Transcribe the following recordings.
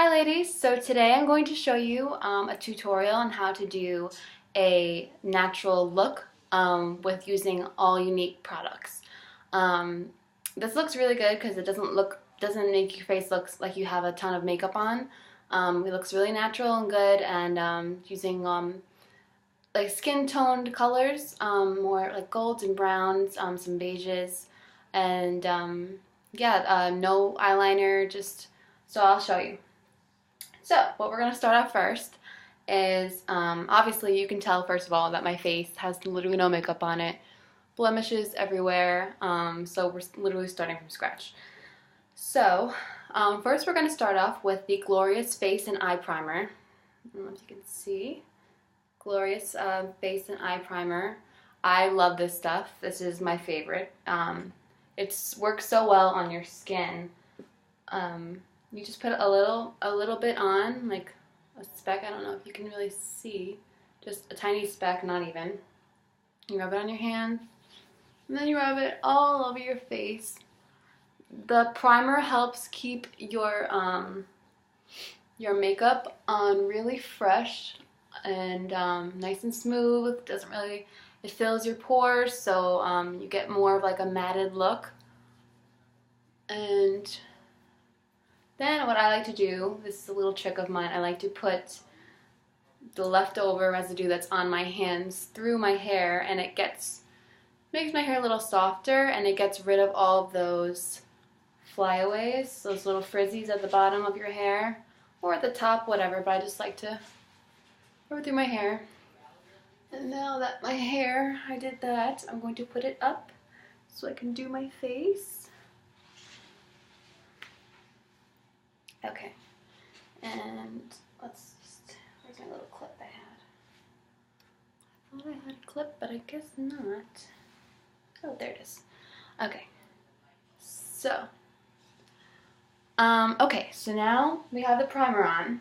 Hi ladies, so today I'm going to show you a tutorial on how to do a natural look with using all Younique products. This looks really good because it doesn't make your face look like you have a ton of makeup on. It looks really natural and good, and using like skin toned colors, more like golds and browns, some beiges, and no eyeliner, so I'll show you. So what we're going to start off first is, obviously you can tell first of all that my face has literally no makeup on it, blemishes everywhere, so we're literally starting from scratch. So first we're going to start off with the Glorious Face and Eye Primer. I don't know if you can see. Glorious Face and Eye Primer. I love this stuff. This is my favorite. It works so well on your skin. You just put a little bit on, like a speck. I don't know if you can really see. Just a tiny speck, not even. You rub it on your hand, and then you rub it all over your face. The primer helps keep your makeup on really fresh and nice and smooth. It fills your pores, so you get more of like a matted look. And then what I like to do, this is a little trick of mine, I like to put the leftover residue that's on my hands through my hair, and it makes my hair a little softer, and it gets rid of all of those flyaways, those little frizzies at the bottom of your hair, or at the top, whatever, but I just like to rub it through my hair. And now that I did that, I'm going to put it up so I can do my face. Okay, and where's my little clip I had? I thought I had a clip, but I guess not. Oh, there it is. Okay, so, so now we have the primer on.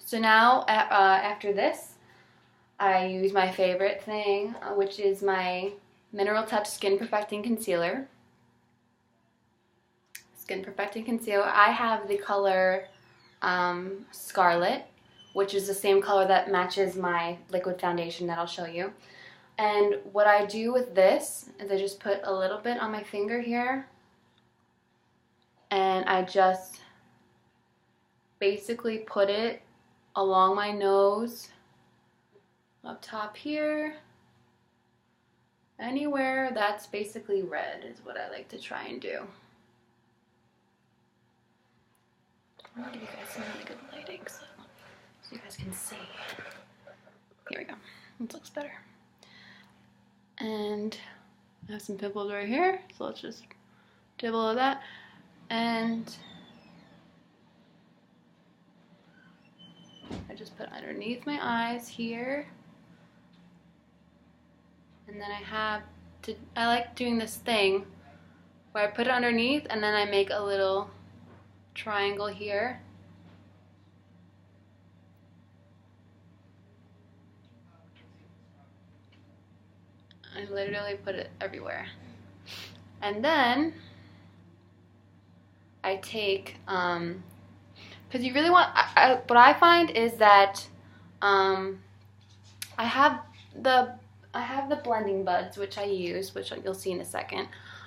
So now, after this, I use my favorite thing, which is my Mineral Touch Skin Perfecting Concealer. Skin Perfecting Concealer. I have the color Scarlet, which is the same color that matches my liquid foundation that I'll show you. And what I do with this is I just put a little bit on my finger here, and I just basically put it along my nose, up top here, anywhere that's basically red is what I like to try and do. I'm gonna give you guys some really good lighting so you guys can see. Here we go. This looks better. And I have some pimples right here, so let's just dibble of that. And I just put underneath my eyes here. And then I like doing this thing where I put it underneath and then I make a little triangle here. I literally put it everywhere. And then I take, because you really want, what I find is that I have the blending buds, which I use, which you'll see in a second,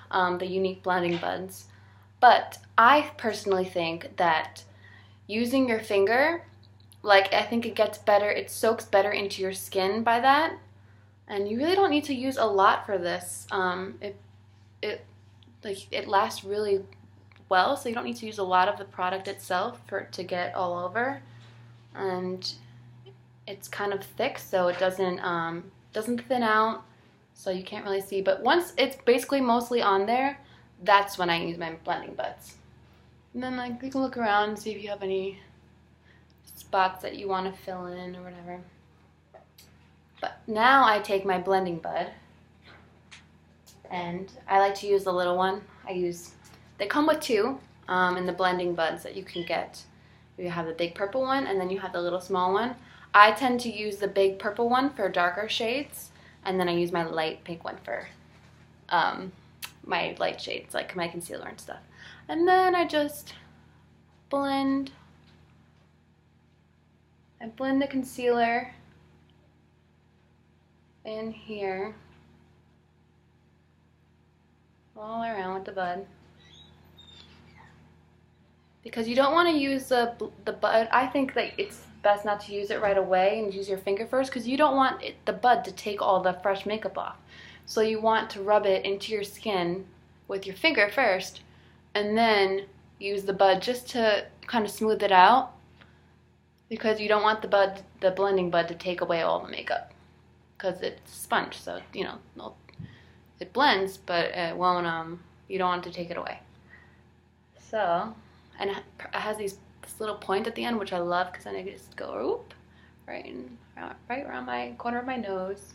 the Younique blending buds. But I personally think that using your finger, like, I think it gets better, it soaks better into your skin by that. And you really don't need to use a lot for this. It lasts really well, so you don't need to use a lot of the product itself for it to get all over. And it's kind of thick, so it doesn't thin out, so you can't really see. But once it's basically mostly on there, that's when I use my blending buds. And then, like, you can look around and see if you have any spots that you want to fill in or whatever. But now I take my blending bud, and I like to use the little one. They come with two in the blending buds that you can get. You have the big purple one, and then you have the little small one. I tend to use the big purple one for darker shades, and then I use my light pink one for my light shades, like my concealer and stuff. And then I just blend blend the concealer in here, all around with the bud. Because you don't want to use the bud. I think that it's best not to use it right away and use your finger first, because you don't want the bud to take all the fresh makeup off. So you want to rub it into your skin with your finger first, and then use the bud just to kind of smooth it out, because you don't want the blending bud to take away all the makeup, because it's a sponge, so you know it blends, but it won't. You don't want to take it away. So. And it has this little point at the end, which I love, because then I can just go whoop, right around my corner of my nose.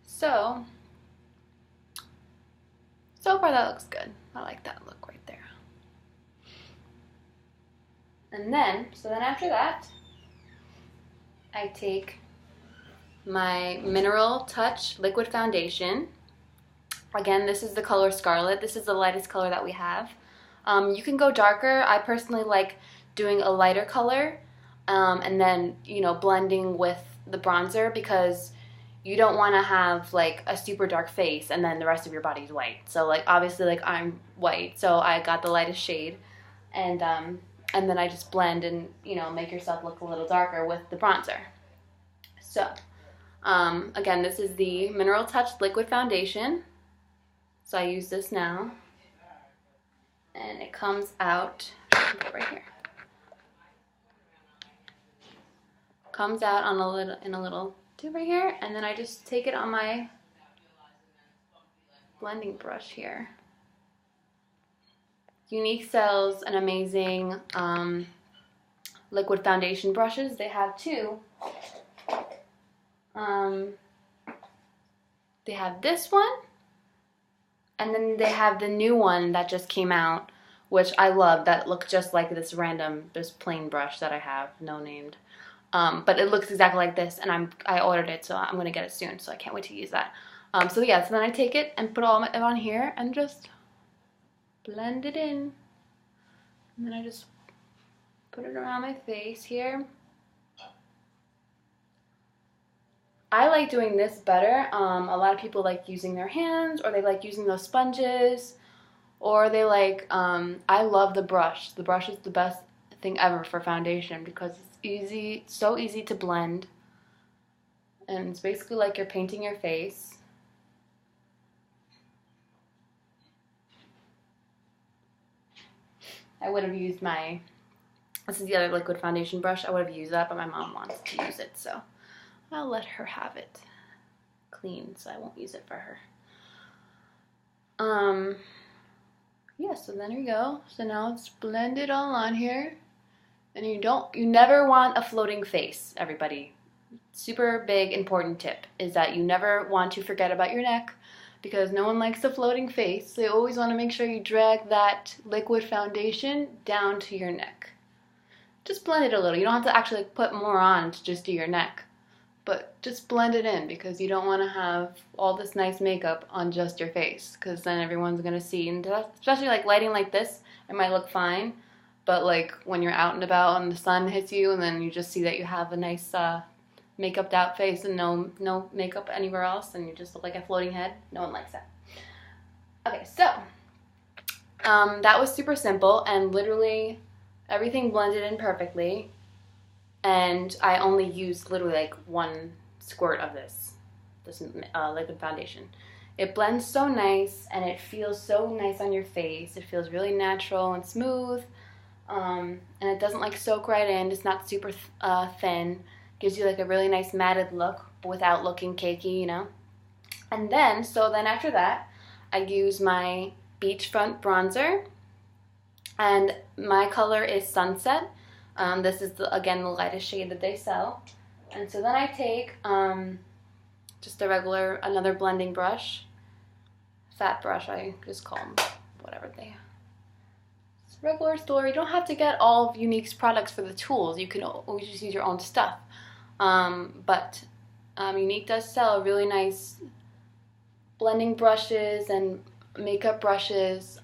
So far that looks good. I like that look right there. And then, after that, I take my Mineral Touch Liquid Foundation. Again, this is the color Scarlet. This is the lightest color that we have. You can go darker. I personally like doing a lighter color and then, blending with the bronzer, because you don't want to have like a super dark face and then the rest of your body's white. So like obviously like I'm white, so I got the lightest shade, and then I just blend and make yourself look a little darker with the bronzer. So again, this is the Mineral Touch Liquid Foundation. So I use this now, and it comes out right here. Comes out on in a little tube right here, and then I just take it on my blending brush here. Younique sells an amazing liquid foundation brushes. They have two. They have this one. And then they have the new one that just came out, which I love, that looks just like this plain brush that I have, no named. But it looks exactly like this, and I ordered it, so I'm going to get it soon, so I can't wait to use that. So then I take it and put all of it on here and just blend it in. And then I just put it around my face here. I like doing this better. A lot of people like using their hands, or they like using those sponges, or they like, I love the brush. The brush is the best thing ever for foundation, because it's easy, so easy to blend, and it's basically like you're painting your face. I would have used this is the other liquid foundation brush. I would have used that, but my mom wants to use it, so I'll let her have it clean, so I won't use it for her. Yeah, so then we go. So now it's blended all on here. And you never want a floating face, everybody. Super big, important tip is that you never want to forget about your neck, because no one likes a floating face. So you always want to make sure you drag that liquid foundation down to your neck. Just blend it a little. You don't have to actually put more on to just do your neck. But just blend it in, because you don't want to have all this nice makeup on just your face, because then everyone's going to see. And especially like lighting like this, it might look fine. But like when you're out and about and the sun hits you, and then you just see that you have a nice makeuped out face and no makeup anywhere else, and you just look like a floating head. No one likes that. Okay, so that was super simple, and literally everything blended in perfectly. And I only used literally like one squirt of this liquid foundation. It blends so nice, and it feels so nice on your face. It feels really natural and smooth, and it doesn't like soak right in. It's not super thin. Gives you like a really nice matted look without looking cakey, And then, after that, I use my Beachfront bronzer, and my color is Sunset. This is, again, the lightest shade that they sell. And so then I take just another blending brush, fat brush, I just call them, whatever they are. It's a regular store. You don't have to get all of Younique's products for the tools. You can always just use your own stuff. But Younique does sell really nice blending brushes and makeup brushes.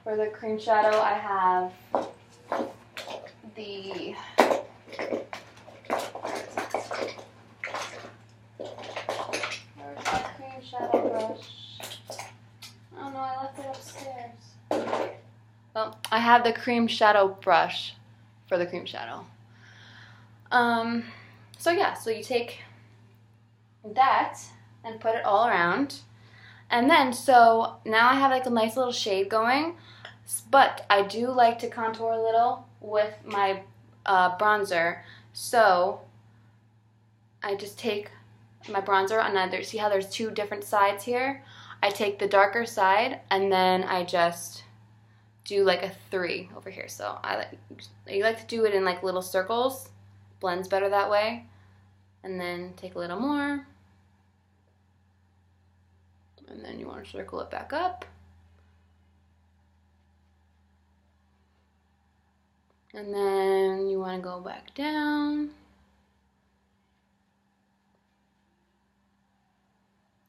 For the cream shadow, I have the where's that cream shadow brush? Oh no, I left it upstairs. Well, I have the cream shadow brush for the cream shadow. So yeah, so you take that and put it all around. And then, so now I have like a nice little shade going, but I do like to contour a little with my bronzer. So I just take my bronzer and see how there's two different sides here? I take the darker side and then I just do like a 3 over here. So I like to do it in like little circles, blends better that way. And then take a little more. And then you want to circle it back up. And then you want to go back down.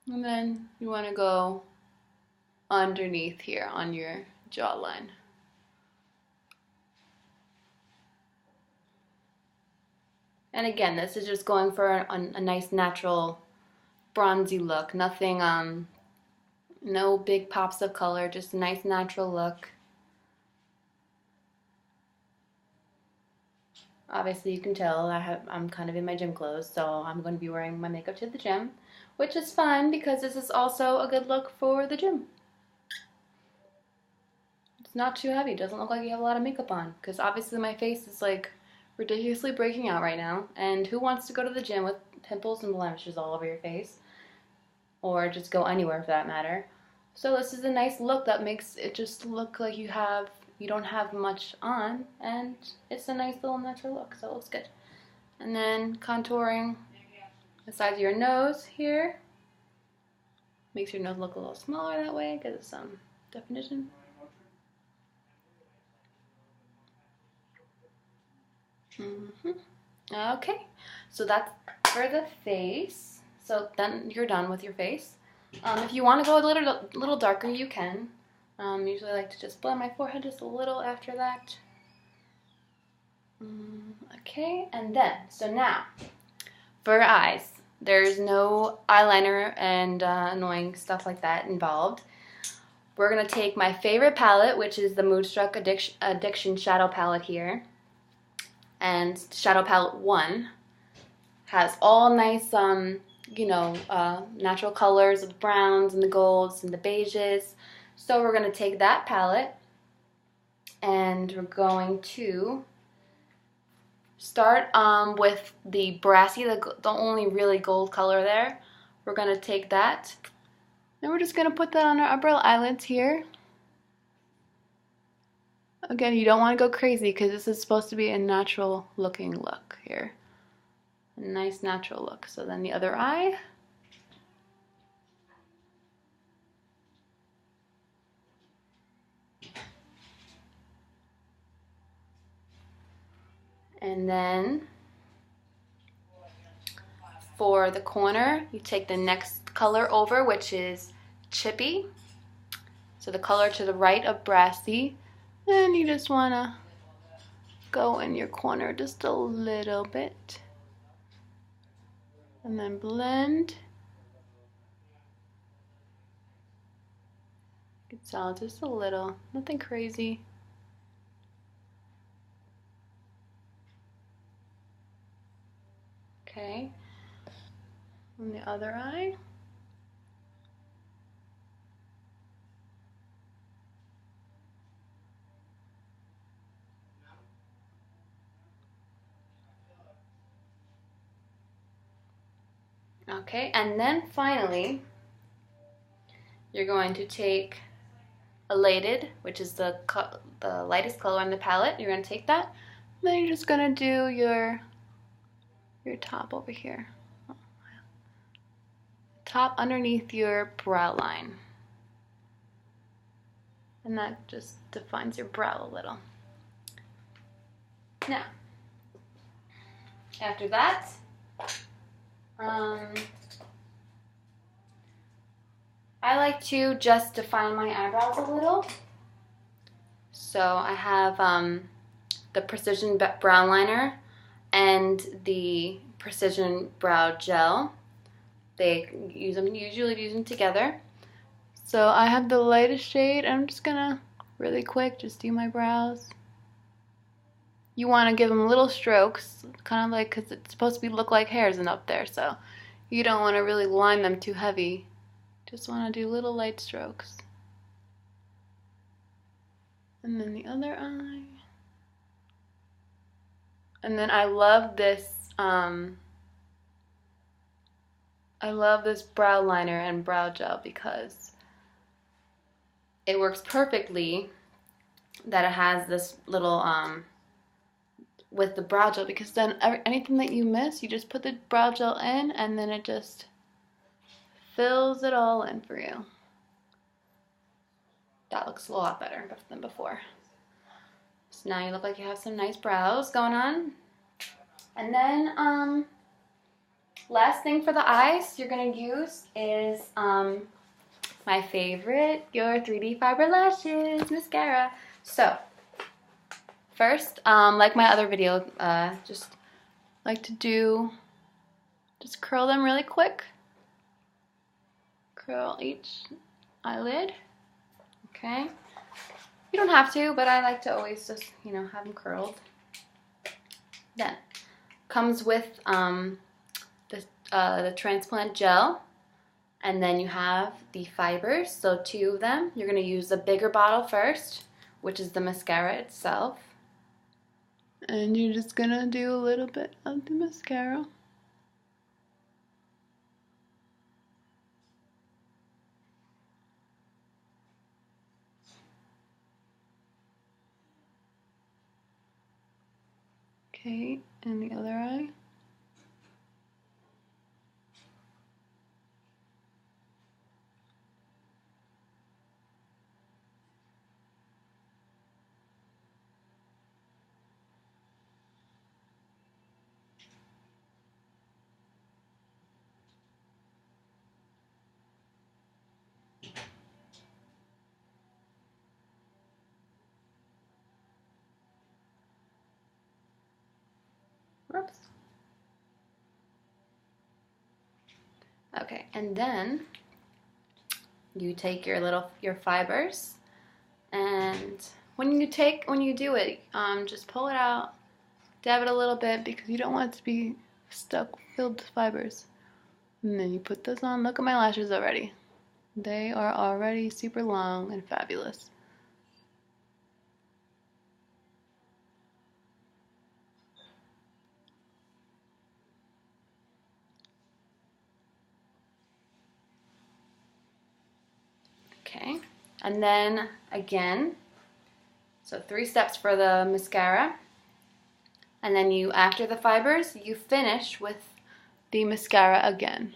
And then you want to go underneath here on your jawline. And again, this is just going for a nice natural bronzy look. Nothing, no big pops of color, just a nice natural look. Obviously you can tell I'm kind of in my gym clothes, so I'm going to be wearing my makeup to the gym, which is fun because this is also a good look for the gym. It's not too heavy, doesn't look like you have a lot of makeup on, because obviously my face is like ridiculously breaking out right now, and who wants to go to the gym with pimples and blemishes all over your face, or just go anywhere for that matter. So this is a nice look that makes it just look like you don't have much on, and it's a nice little natural look, so it looks good. And then contouring the sides of your nose here makes your nose look a little smaller that way because of some definition. Okay, so that's for the face. So then you're done with your face. If you want to go a little darker, you can. Usually I like to just blend my forehead just a little after that. Okay, and then, so now, for eyes, there's no eyeliner and annoying stuff like that involved. We're going to take my favorite palette, which is the Moodstruck Addiction Shadow Palette here. And Shadow Palette 1 has all nice, natural colors of the browns and the golds and the beiges. So we're going to take that palette and we're going to start with the brassy, the only really gold color there. We're going to take that and we're just going to put that on our upper eyelids here. Again, you don't want to go crazy because this is supposed to be a natural looking look here. A nice natural look. So then the other eye. And then for the corner, you take the next color over, which is Chippy. So the color to the right of Brassy. And you just want to go in your corner just a little bit. And then blend. You can tell just a little, nothing crazy. Okay. On the other eye. Okay, and then finally, you're going to take Elated, which is the lightest color on the palette. You're going to take that, and then you're just going to do your top over here. Top underneath your brow line. And that just defines your brow a little. Now, after that, I like to just define my eyebrows a little. So I have the Precision Brow Liner and the Precision Brow Gel. They usually use them together. So I have the lightest shade. I'm just gonna really quick just do my brows. You want to give them little strokes, kind of like, because it's supposed to look like hairs and up there, so you don't want to really line them too heavy. Just want to do little light strokes. And then the other eye. And then I love this brow liner and brow gel because it works perfectly that it has this little with the brow gel, because then anything that you miss, you just put the brow gel in and then it just fills it all in for you. That looks a lot better than before. So now you look like you have some nice brows going on. And then last thing for the eyes you're gonna use is my favorite, your 3D Fiber Lashes Mascara. So first, like my other video, just like to just curl them really quick. Curl each eyelid. Okay. You don't have to, but I like to always just, have them curled. Then comes with the transplant gel, and then you have the fibers, so 2 of them. You're going to use the bigger bottle first, which is the mascara itself. And you're just going to do a little bit of the mascara. Okay, and the other eye. Whoops. Okay, and then you take your fibers, and when you do it, just pull it out, dab it a little bit because you don't want it to be filled with fibers. And then you put this on. Look at my lashes already. They are already super long and fabulous. Okay, and then again, so 3 steps for the mascara, and then after the fibers, you finish with the mascara again.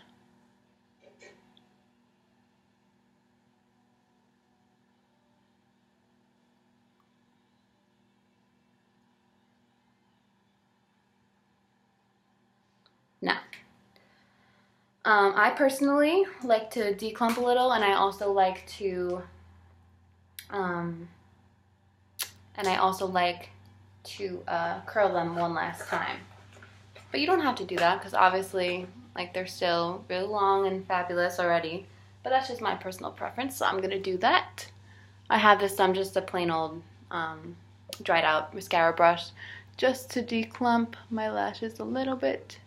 Now, I personally like to declump a little, and I also like to curl them one last time. But you don't have to do that because obviously, they're still really long and fabulous already. But that's just my personal preference, so I'm gonna do that. I have this just a plain old dried out mascara brush just to declump my lashes a little bit.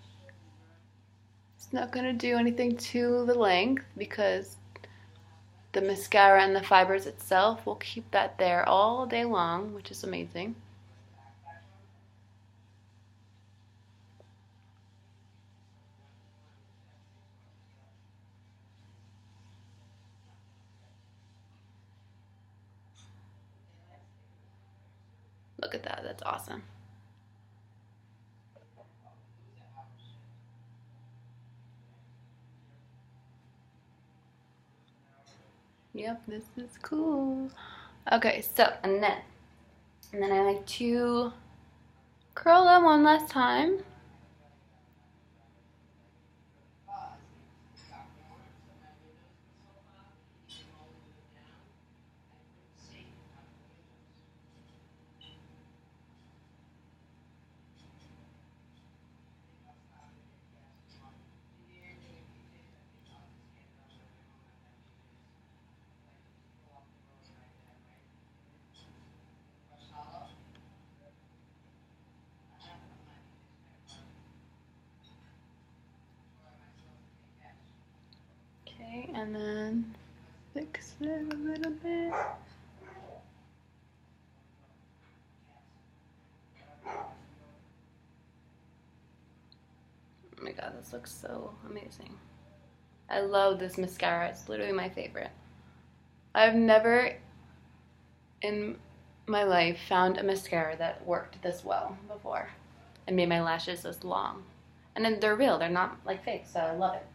It's not gonna do anything to the length because the mascara and the fibers itself will keep that there all day long, which is amazing. Look at that, that's awesome. Yep, this is cool. Okay, so, and then I like to curl them one last time. Okay, and then fix it a little bit. Oh my god, this looks so amazing. I love this mascara. It's literally my favorite. I've never in my life found a mascara that worked this well before and made my lashes this long. And then they're real, they're not like fake, so I love it.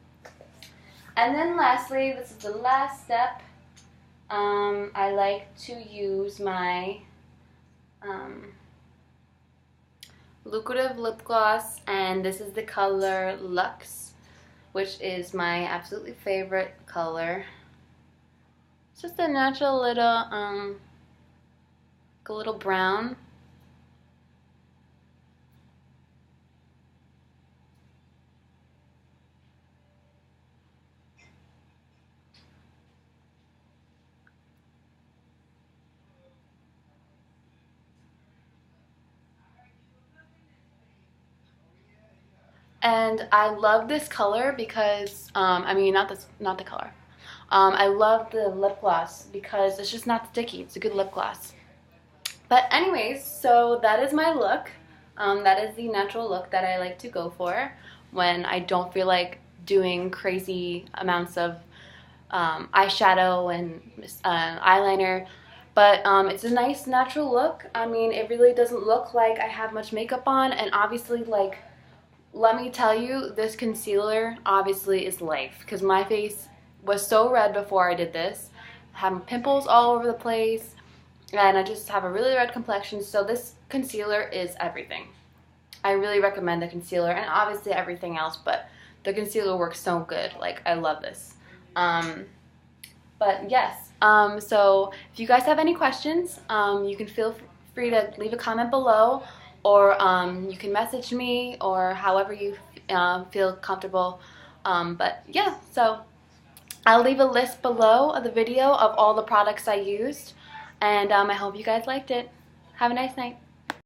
And then lastly, this is the last step. I like to use my Lucrative lip gloss, and this is the color Luxe, which is my absolutely favorite color. It's just a natural little, like a little brown. And I love this color because, I mean, not the color. I love the lip gloss because it's just not sticky. It's a good lip gloss. But anyways, so that is my look. That is the natural look that I like to go for when I don't feel like doing crazy amounts of eyeshadow and eyeliner. But it's a nice natural look. I mean, it really doesn't look like I have much makeup on, and obviously, like, let me tell you, this concealer obviously is life, because my face was so red before I did this. I have pimples all over the place, and I just have a really red complexion, so this concealer is everything. I really recommend the concealer, and obviously everything else, but the concealer works so good. Like, I love this. But yes, so if you guys have any questions, you can feel free to leave a comment below, or you can message me, or however you feel comfortable. But yeah, so I'll leave a list below of the video of all the products I used, and I hope you guys liked it. Have a nice night.